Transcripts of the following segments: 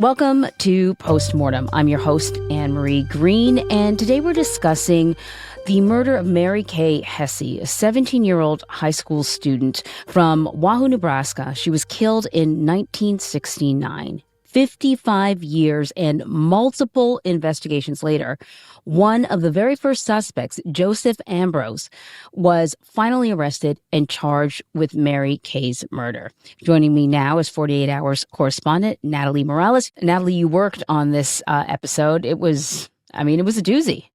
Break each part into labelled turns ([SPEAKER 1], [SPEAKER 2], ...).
[SPEAKER 1] Welcome to Post Mortem. I'm your host, Anne-Marie Green, and today we're discussing the murder of Mary Kay Heese, a 17-year-old high school student from Wahoo, Nebraska. She was killed in 1969. 55 years and multiple investigations later, one of the very first suspects, Joseph Ambrose, was finally arrested and charged with Mary Kay's murder. Joining me now is 48 Hours correspondent Natalie Morales. Natalie, you worked on this episode. It was a doozy.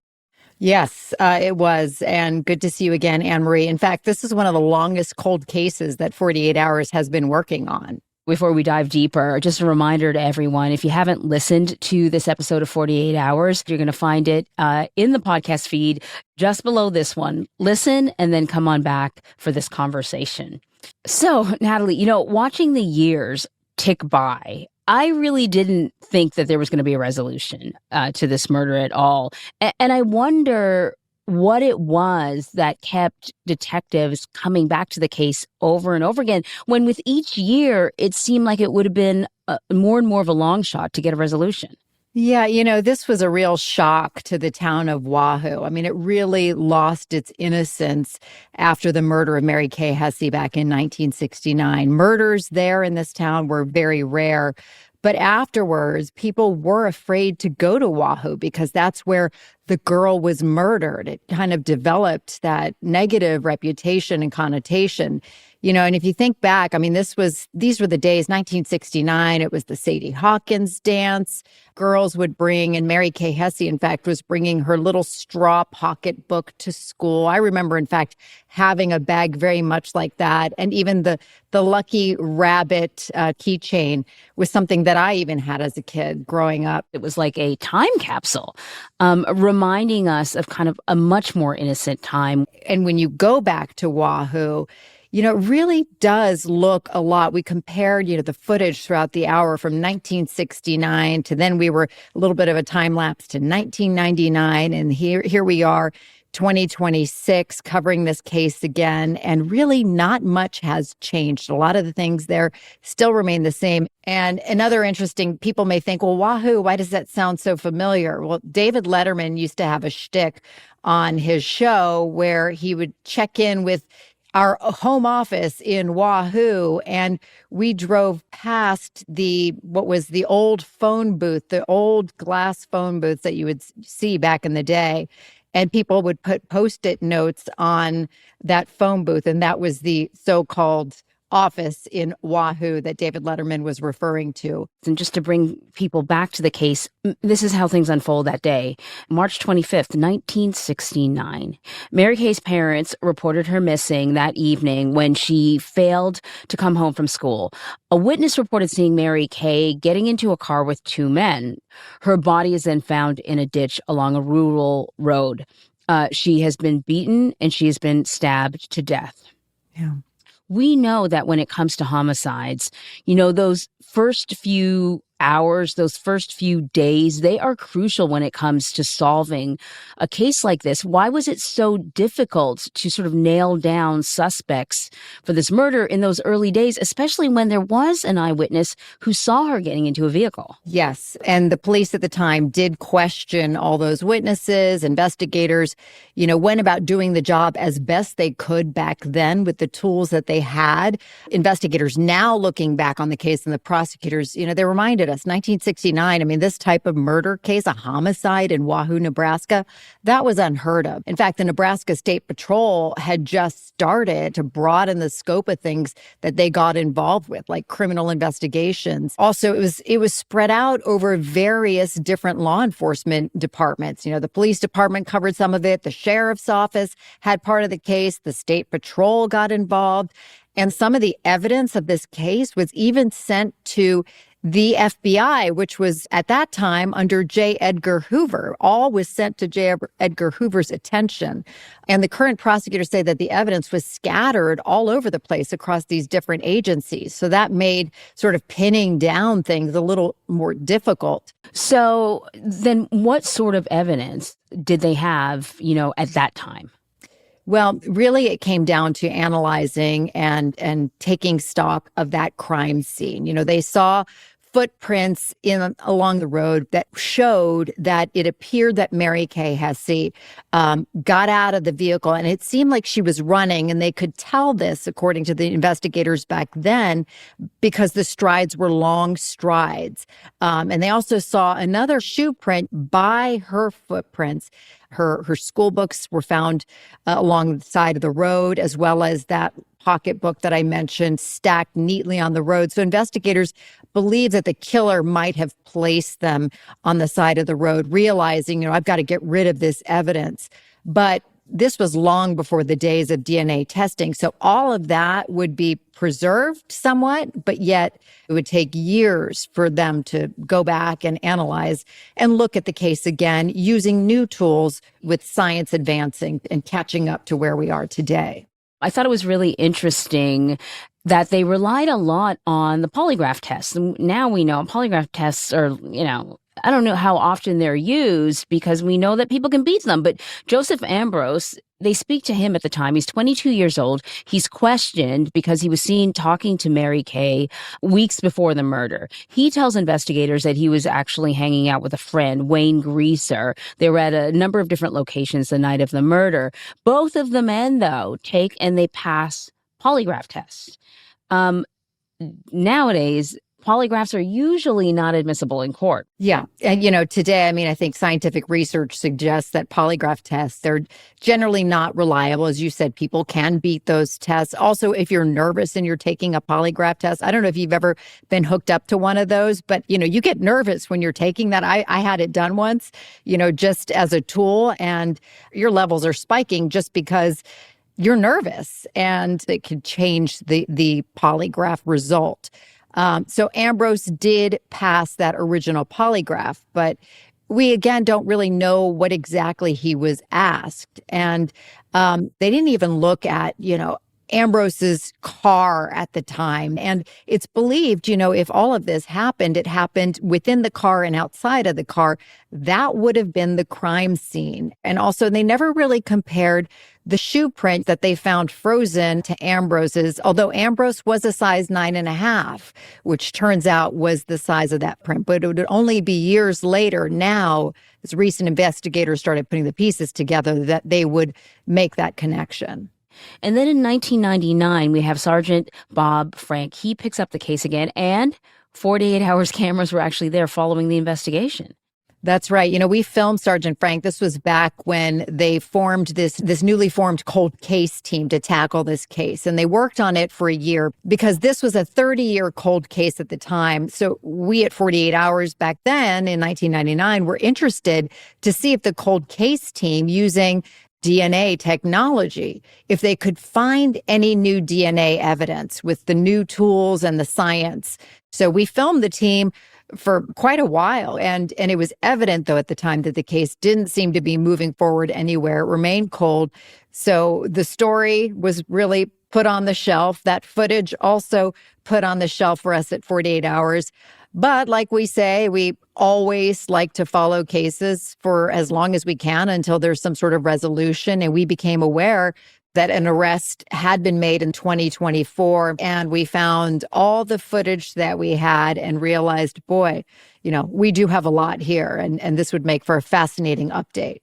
[SPEAKER 2] Yes, it was. And good to see you again, Anne-Marie. In fact, this is one of the longest cold cases that 48 Hours has been working on.
[SPEAKER 1] Before we dive deeper, just a reminder to everyone, if you haven't listened to this episode of 48 Hours, you're going to find it in the podcast feed just below this one. Listen and then come on back for this conversation. So, Natalie, watching the years tick by, I really didn't think that there was going to be a resolution to this murder at all. And I wonder what it was that kept detectives coming back to the case over and over again, when with each year, it seemed like it would have been more and more of a long shot to get a resolution.
[SPEAKER 2] Yeah, this was a real shock to the town of Wahoo. I mean, it really lost its innocence after the murder of Mary Kay Heese back in 1969. Murders there in this town were very rare. But afterwards, people were afraid to go to Wahoo because that's where the girl was murdered. It kind of developed that negative reputation and connotation. And if you think back, I mean, these were the days, 1969, it was the Sadie Hawkins dance. Girls would bring, and Mary Kay Heese, in fact, was bringing her little straw pocketbook to school. I remember, in fact, having a bag very much like that. And even the Lucky Rabbit keychain was something that I even had as a kid growing up.
[SPEAKER 1] It was like a time capsule, reminding us of kind of a much more innocent time.
[SPEAKER 2] And when you go back to Wahoo, it really does look a lot. We compared, the footage throughout the hour from 1969 to then we were a little bit of a time lapse to 1999. And here we are, 2026, covering this case again. And really not much has changed. A lot of the things there still remain the same. And another interesting, people may think, well, Wahoo, why does that sound so familiar? Well, David Letterman used to have a shtick on his show where he would check in with our home office in Wahoo, and we drove past what was the old phone booth, the old glass phone booths that you would see back in the day. And people would put Post-it notes on that phone booth, and that was the so-called office in Wahoo that David Letterman was referring to.
[SPEAKER 1] And just to bring people back to the case, this is how things unfold that day. March 25th, 1969. Mary Kay's parents reported her missing that evening when she failed to come home from school. A witness reported seeing Mary Kay getting into a car with two men. Her body is then found in a ditch along a rural road. She has been beaten and she has been stabbed to death.
[SPEAKER 2] Yeah.
[SPEAKER 1] We know that when it comes to homicides, those first few hours, those first few days, they are crucial when it comes to solving a case like this. Why was it so difficult to sort of nail down suspects for this murder in those early days, especially when there was an eyewitness who saw her getting into a vehicle?
[SPEAKER 2] Yes. And the police at the time did question all those witnesses, investigators, went about doing the job as best they could back then with the tools that they had. Investigators now looking back on the case and the prosecutors, they reminded us, 1969, I mean, this type of murder case, a homicide in Wahoo, Nebraska, that was unheard of. In fact, the Nebraska State Patrol had just started to broaden the scope of things that they got involved with, like criminal investigations. Also, it was spread out over various different law enforcement departments. The police department covered some of it. The sheriff's office had part of the case. The State Patrol got involved. And some of the evidence of this case was even sent to the FBI, which was at that time under J. Edgar Hoover. All was sent to J. Edgar Hoover's attention. And the current prosecutors say that the evidence was scattered all over the place across these different agencies. So that made sort of pinning down things a little more difficult.
[SPEAKER 1] So then what sort of evidence did they have, at that time?
[SPEAKER 2] Well, really, it came down to analyzing and taking stock of that crime scene. They saw footprints along the road that showed that it appeared that Mary Kay Heese got out of the vehicle, and it seemed like she was running, and they could tell this, according to the investigators back then, because the strides were long strides. And they also saw another shoe print by her footprints. Her school books were found along the side of the road, as well as that pocketbook that I mentioned stacked neatly on the road. So investigators believe that the killer might have placed them on the side of the road, realizing, I've got to get rid of this evidence. But this was long before the days of DNA testing. So all of that would be preserved somewhat, but yet it would take years for them to go back and analyze and look at the case again using new tools with science advancing and catching up to where we are today.
[SPEAKER 1] I thought it was really interesting that they relied a lot on the polygraph tests. And now we know polygraph tests are, I don't know how often they're used because we know that people can beat them. But Joseph Ambrose, they speak to him at the time. He's 22 years old. He's questioned because he was seen talking to Mary Kay weeks before the murder. He tells investigators that he was actually hanging out with a friend, Wayne Greaser. They were at a number of different locations the night of the murder. Both of the men, though, take and they pass polygraph tests. Nowadays, polygraphs are usually not admissible in court.
[SPEAKER 2] Yeah. And, today, I think scientific research suggests that polygraph tests, they're generally not reliable. As you said, people can beat those tests. Also, if you're nervous and you're taking a polygraph test, I don't know if you've ever been hooked up to one of those, but, you get nervous when you're taking that. I had it done once, just as a tool, and your levels are spiking just because you're nervous, and it could change the polygraph result. So Ambrose did pass that original polygraph, but we, again, don't really know what exactly he was asked. And they didn't even look at, Ambrose's car at the time. And it's believed, if all of this happened, it happened within the car and outside of the car. That would have been the crime scene. And also, they never really compared the shoe print that they found frozen to Ambrose's, although Ambrose was a size 9.5, which turns out was the size of that print. But it would only be years later now, as recent investigators started putting the pieces together, that they would make that connection.
[SPEAKER 1] And then in 1999, we have Sergeant Bob Frank. He picks up the case again, and 48 Hours cameras were actually there following the investigation.
[SPEAKER 2] That's right. We filmed Sergeant Frank. This was back when they formed this newly formed cold case team to tackle this case. And they worked on it for a year because this was a 30-year cold case at the time. So we at 48 Hours back then in 1999 were interested to see if the cold case team, using DNA technology, if they could find any new DNA evidence with the new tools and the science. So we filmed the team for quite a while. And it was evident, though, at the time that the case didn't seem to be moving forward anywhere. It remained cold. So the story was really put on the shelf. That footage also put on the shelf for us at 48 Hours. But like we say, we always like to follow cases for as long as we can until there's some sort of resolution. And we became aware that an arrest had been made in 2024. And we found all the footage that we had and realized, boy, we do have a lot here. And this would make for a fascinating update.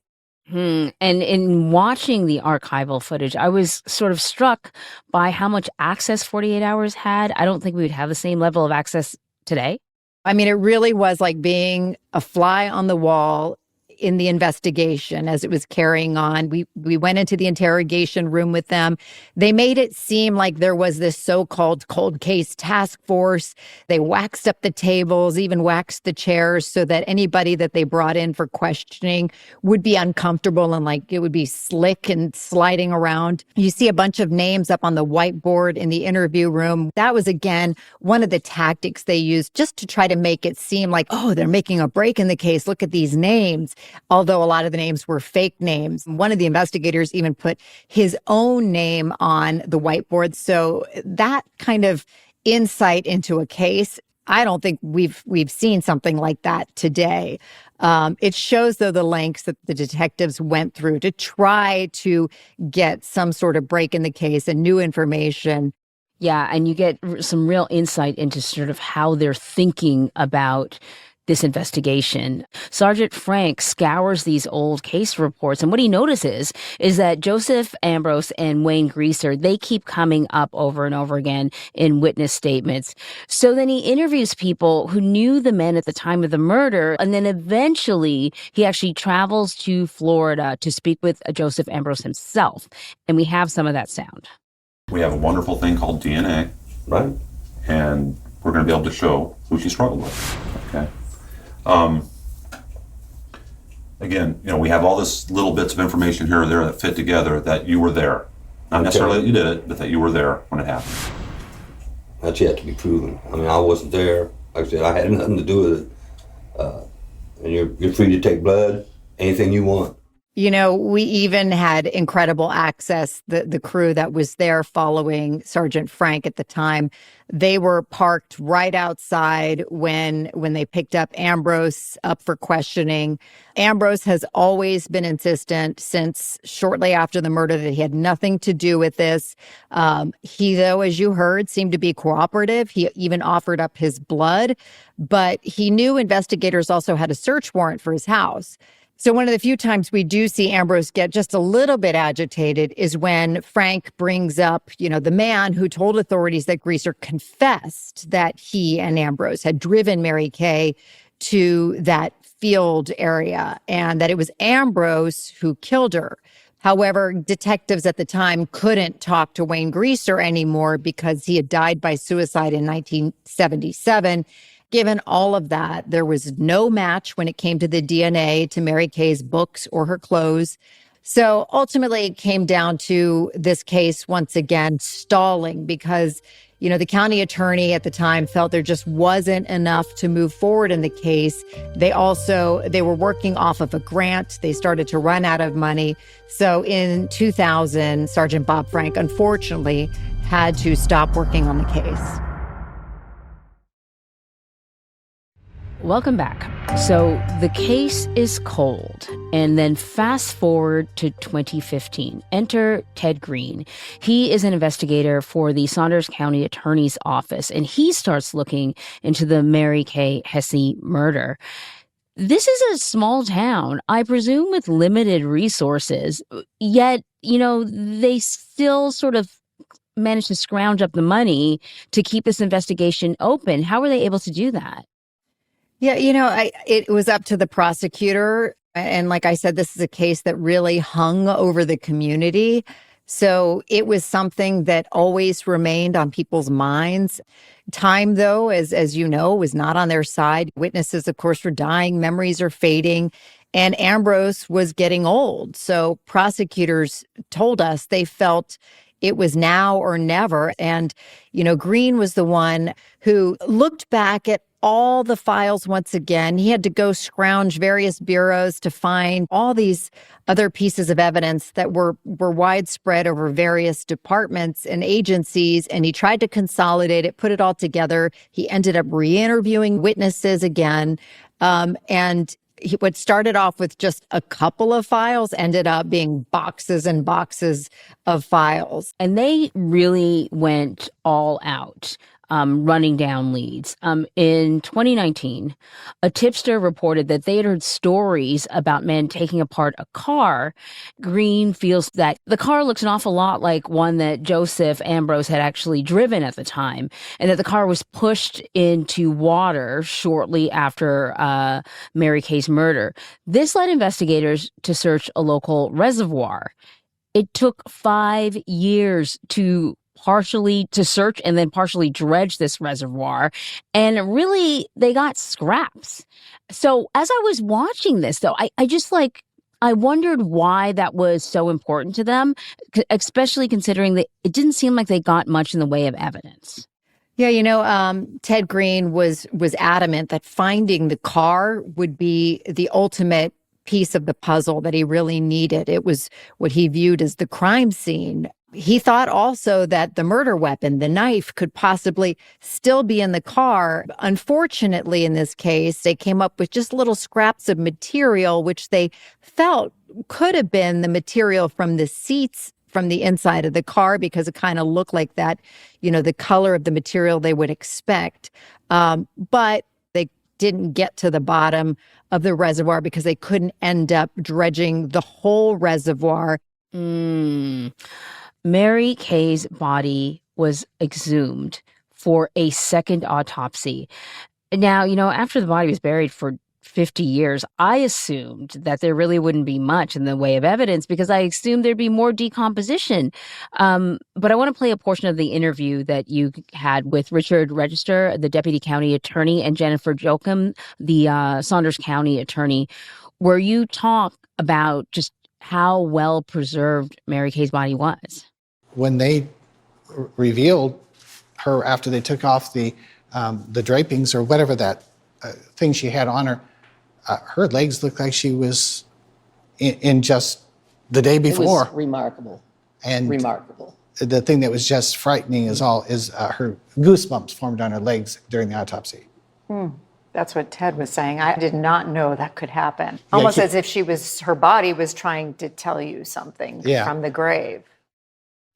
[SPEAKER 1] And in watching the archival footage, I was sort of struck by how much access 48 Hours had. I don't think we would have the same level of access today.
[SPEAKER 2] It really was like being a fly on the wall in the investigation as it was carrying on. We went into the interrogation room with them. They made it seem like there was this so-called cold case task force. They waxed up the tables, even waxed the chairs so that anybody that they brought in for questioning would be uncomfortable and like it would be slick and sliding around. You see a bunch of names up on the whiteboard in the interview room. That was, again, one of the tactics they used just to try to make it seem like, oh, they're making a break in the case. Look at these names. Although a lot of the names were fake names. One of the investigators even put his own name on the whiteboard. So that kind of insight into a case, I don't think we've seen something like that today. It shows, though, the lengths that the detectives went through to try to get some sort of break in the case and new information.
[SPEAKER 1] Yeah, and you get some real insight into sort of how they're thinking about this investigation. Sergeant Frank scours these old case reports, and what he notices is that Joseph Ambrose and Wayne Greaser, they keep coming up over and over again in witness statements. So then he interviews people who knew the men at the time of the murder, and then eventually he actually travels to Florida to speak with Joseph Ambrose himself. And we have some of that sound.
[SPEAKER 3] We have a wonderful thing called DNA,
[SPEAKER 4] Right.
[SPEAKER 3] and we're going to be able to show who she struggled with. Okay. Again, we have all this little bits of information here or there that fit together that you were there. Not necessarily that you did it, but that you were there when it happened.
[SPEAKER 4] That's yet to be proven. I mean, I wasn't there. Like I said, I had nothing to do with it. And you're free to take blood, anything you want.
[SPEAKER 2] We even had incredible access. The crew that was there following Sergeant Frank at the time, they were parked right outside when they picked up Ambrose up for questioning. Ambrose has always been insistent since shortly after the murder that he had nothing to do with this. He, though, as you heard, seemed to be cooperative. He even offered up his blood, but he knew investigators also had a search warrant for his house. So one of the few times we do see Ambrose get just a little bit agitated is when Frank brings up, the man who told authorities that Greaser confessed that he and Ambrose had driven Mary Kay to that field area and that it was Ambrose who killed her. However, detectives at the time couldn't talk to Wayne Greaser anymore because he had died by suicide in 1977. Given all of that, there was no match when it came to the DNA to Mary Kay's books or her clothes. So ultimately, it came down to this case once again stalling because, the county attorney at the time felt there just wasn't enough to move forward in the case. They were working off of a grant. They started to run out of money. So in 2000, Sergeant Bob Frank, unfortunately, had to stop working on the case.
[SPEAKER 1] Welcome back. So the case is cold. And then fast forward to 2015. Enter Ted Green. He is an investigator for the Saunders County Attorney's Office, and he starts looking into the Mary Kay Heese murder. This is a small town, I presume with limited resources, yet, they still sort of managed to scrounge up the money to keep this investigation open. How were they able to do that?
[SPEAKER 2] Yeah, it was up to the prosecutor. And like I said, this is a case that really hung over the community. So it was something that always remained on people's minds. Time, though, as you know, was not on their side. Witnesses, of course, were dying. Memories are fading. And Ambrose was getting old. So prosecutors told us they felt it was now or never. And, Green was the one who looked back at all the files once again. He had to go scrounge various bureaus to find all these other pieces of evidence that were widespread over various departments and agencies. And he tried to consolidate it, put it all together. He ended up re-interviewing witnesses again. What started off with just a couple of files ended up being boxes and boxes of files.
[SPEAKER 1] And they really went all out. Running down leads. In 2019, a tipster reported that they had heard stories about men taking apart a car. Green feels that the car looks an awful lot like one that Joseph Ambrose had actually driven at the time, and that the car was pushed into water shortly after Mary Kay's murder. This led investigators to search a local reservoir. It took 5 years to search and then partially dredge this reservoir. And really, they got scraps. So as I was watching this, though, I wondered why that was so important to them, especially considering that it didn't seem like they got much in the way of evidence.
[SPEAKER 2] Yeah, Ted Green was adamant that finding the car would be the ultimate piece of the puzzle that he really needed. It was what he viewed as the crime scene. He thought also that the murder weapon, the knife, could possibly still be in the car. Unfortunately, in this case, they came up with just little scraps of material, which they felt could have been the material from the seats from the inside of the car because it kind of looked like that, the color of the material they would expect. But they didn't get to the bottom of the reservoir because they couldn't end up dredging the whole reservoir.
[SPEAKER 1] Mary Kay's body was exhumed for a second autopsy. Now, after the body was buried for 50 years, I assumed that there really wouldn't be much in the way of evidence because I assumed there'd be more decomposition. But I want to play a portion of the interview that you had with Richard Register, the deputy county attorney, and Jennifer Jochum, the Saunders County attorney, where you talk about just how well preserved Mary Kay's body was.
[SPEAKER 5] When they revealed her after they took off the drapings or whatever that thing she had on her, her legs looked like she was in just the day before.
[SPEAKER 6] It was remarkable.
[SPEAKER 5] And
[SPEAKER 6] remarkable.
[SPEAKER 5] The thing that was just frightening is her goosebumps formed on her legs during the autopsy.
[SPEAKER 7] That's what Ted was saying. I did not know that could happen. Almost as if her body was trying to tell you something from the grave.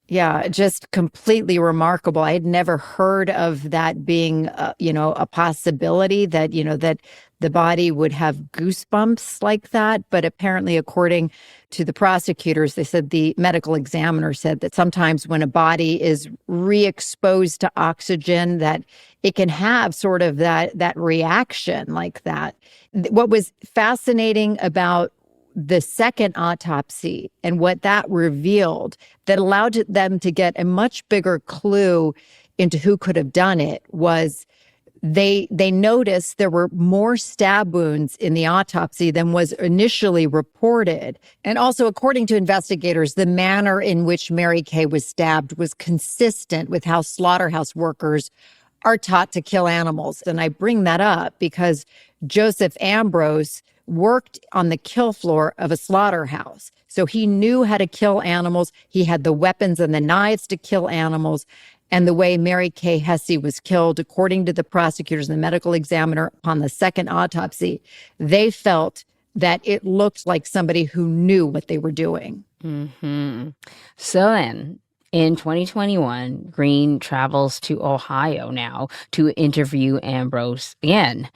[SPEAKER 2] Yeah, just completely remarkable. I had never heard of that being, a possibility that, that the body would have goosebumps like that. But apparently, according to the prosecutors, they said the medical examiner said that sometimes when a body is re-exposed to oxygen, that it can have sort of that reaction like that. What was fascinating about the second autopsy and what that revealed that allowed them to get a much bigger clue into who could have done it was they noticed there were more stab wounds in the autopsy than was initially reported. And also, according to investigators, the manner in which Mary Kay was stabbed was consistent with how slaughterhouse workers are taught to kill animals. And I bring that up because Joseph Ambrose worked on the kill floor of a slaughterhouse. So he knew how to kill animals. He had the weapons and the knives to kill animals. And the way Mary Kay Heese was killed, according to the prosecutors and the medical examiner upon the second autopsy, they felt that it looked like somebody who knew what they were doing.
[SPEAKER 1] Mm-hmm. So then, in 2021, Green travels to Ohio now to interview Ambrose again.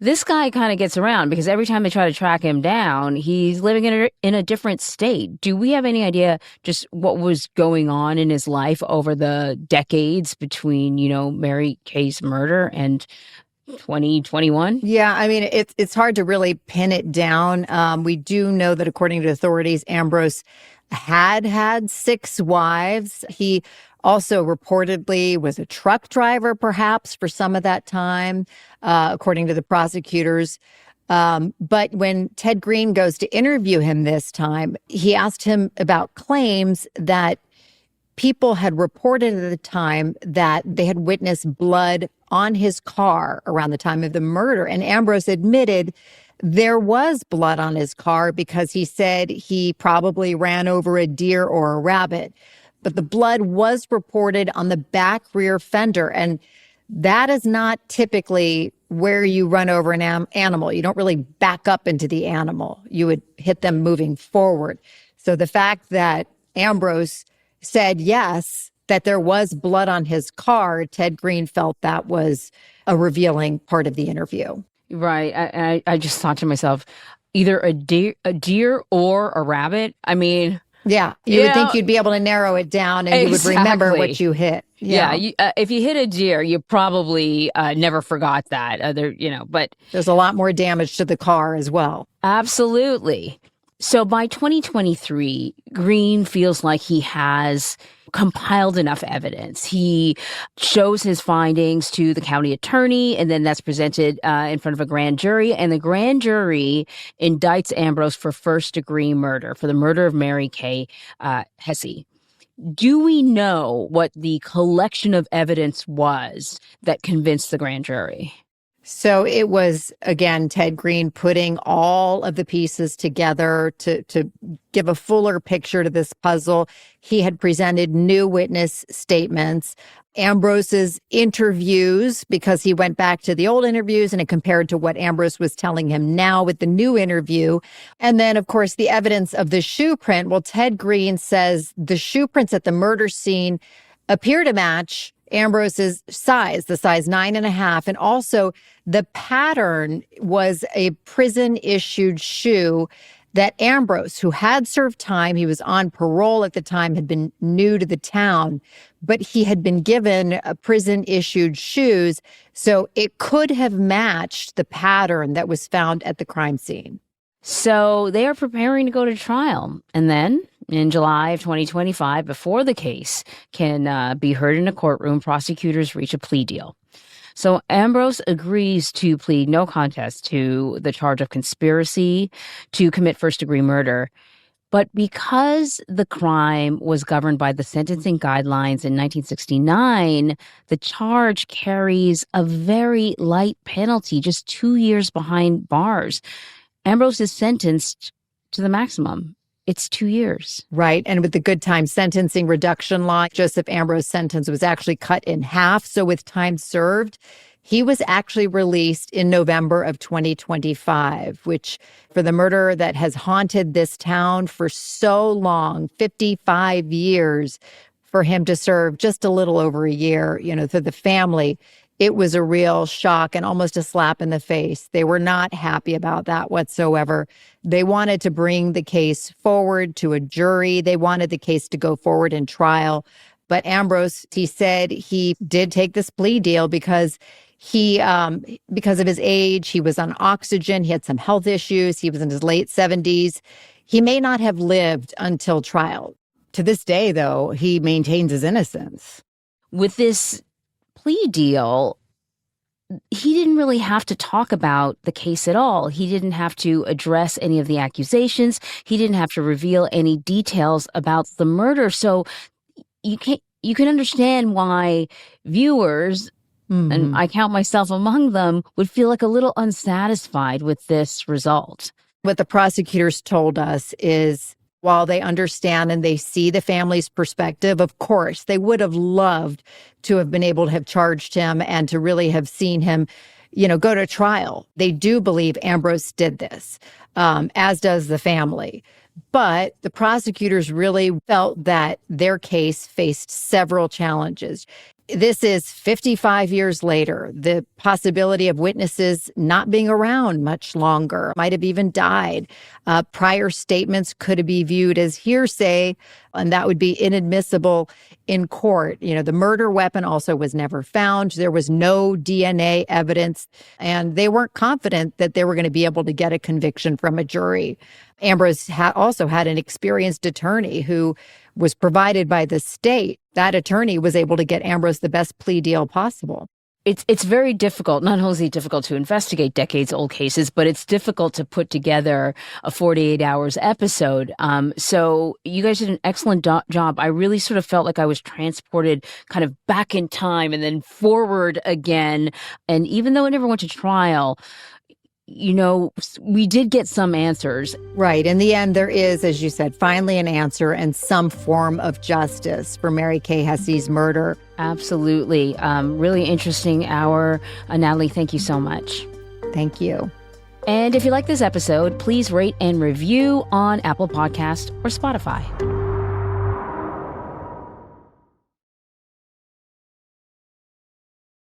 [SPEAKER 1] This guy kind of gets around because every time they try to track him down, he's living in a different state. Do we have any idea just what was going on in his life over the decades between, Mary Kay's murder and 2021?
[SPEAKER 2] Yeah, I mean, it's hard to really pin it down. We do know that according to authorities, Ambrose had 6 wives. He also reportedly was a truck driver, perhaps, for some of that time, according to the prosecutors. But when Ted Green goes to interview him this time, he asked him about claims that people had reported at the time that they had witnessed blood on his car around the time of the murder. And Ambrose admitted there was blood on his car because he said he probably ran over a deer or a rabbit. But the blood was reported on the back rear fender. And that is not typically where you run over an animal. You don't really back up into the animal. You would hit them moving forward. So the fact that Ambrose said yes, that there was blood on his car, Ted Green felt that was a revealing part of the interview.
[SPEAKER 1] Right. I just thought to myself, either a deer or a rabbit. I mean...
[SPEAKER 2] Yeah, you would think you'd be able to narrow it down and you would remember what you hit.
[SPEAKER 1] Yeah, if you hit a deer, you probably never forgot that. But
[SPEAKER 2] there's a lot more damage to the car as well.
[SPEAKER 1] Absolutely. So by 2023, Green feels like he has compiled enough evidence. He shows his findings to the county attorney, and then that's presented in front of a grand jury. And the grand jury indicts Ambrose for first-degree murder, for the murder of Mary Kay Heese. Do we know what the collection of evidence was that convinced the grand jury?
[SPEAKER 2] So it was, again, Ted Green putting all of the pieces together to give a fuller picture to this puzzle. He had presented new witness statements, Ambrose's interviews, because he went back to the old interviews and it compared to what Ambrose was telling him now with the new interview. And then, of course, the evidence of the shoe print. Well, Ted Green says the shoe prints at the murder scene appear to match Ambrose's size, the size 9.5. And also the pattern was a prison-issued shoe that Ambrose, who had served time, he was on parole at the time, had been new to the town, but he had been given prison-issued shoes. So it could have matched the pattern that was found at the crime scene.
[SPEAKER 1] So they are preparing to go to trial. And then in July of 2025, before the case can be heard in a courtroom, prosecutors reach a plea deal. So Ambrose agrees to plead no contest to the charge of conspiracy to commit first-degree murder. But because the crime was governed by the sentencing guidelines in 1969, the charge carries a very light penalty, just 2 years behind bars. Ambrose is sentenced to the maximum. It's 2 years.
[SPEAKER 2] Right. And with the good time sentencing reduction law, Joseph Ambrose's sentence was actually cut in half. So with time served, he was actually released in November of 2025, which for the murder that has haunted this town for so long, 55 years, for him to serve just a little over a year, to the family, it was a real shock and almost a slap in the face. They were not happy about that whatsoever. They wanted to bring the case forward to a jury. They wanted the case to go forward in trial. But Ambrose, he said he did take this plea deal because because of his age, he was on oxygen, he had some health issues, he was in his late 70s. He may not have lived until trial. To this day, though, he maintains his innocence.
[SPEAKER 1] With this plea deal, he didn't really have to talk about the case at all. He didn't have to address any of the accusations. He didn't have to reveal any details about the murder. So you can understand why viewers, and I count myself among them, would feel like a little unsatisfied with this result.
[SPEAKER 2] What the prosecutors told us is, while they understand and they see the family's perspective, of course, they would have loved to have been able to have charged him and to really have seen him, go to trial. They do believe Ambrose did this, as does the family. But the prosecutors really felt that their case faced several challenges. This is 55 years later. The possibility of witnesses not being around much longer, might have even died. Prior statements could be viewed as hearsay, and that would be inadmissible in court. The murder weapon also was never found. There was no DNA evidence, and they weren't confident that they were going to be able to get a conviction from a jury. Ambrose also had an experienced attorney who was provided by the state. That attorney was able to get Ambrose the best plea deal possible.
[SPEAKER 1] It's very difficult. Not only is it difficult to investigate decades-old cases, but it's difficult to put together a 48 hours episode. So you guys did an excellent job. I really sort of felt like I was transported kind of back in time and then forward again. And even though it never went to trial, we did get some answers.
[SPEAKER 2] Right. In the end, there is, as you said, finally an answer and some form of justice for Mary Kay Heese's murder.
[SPEAKER 1] Absolutely. Really interesting hour. Natalie, thank you so much.
[SPEAKER 2] Thank you.
[SPEAKER 1] And if you like this episode, please rate and review on Apple Podcast or Spotify.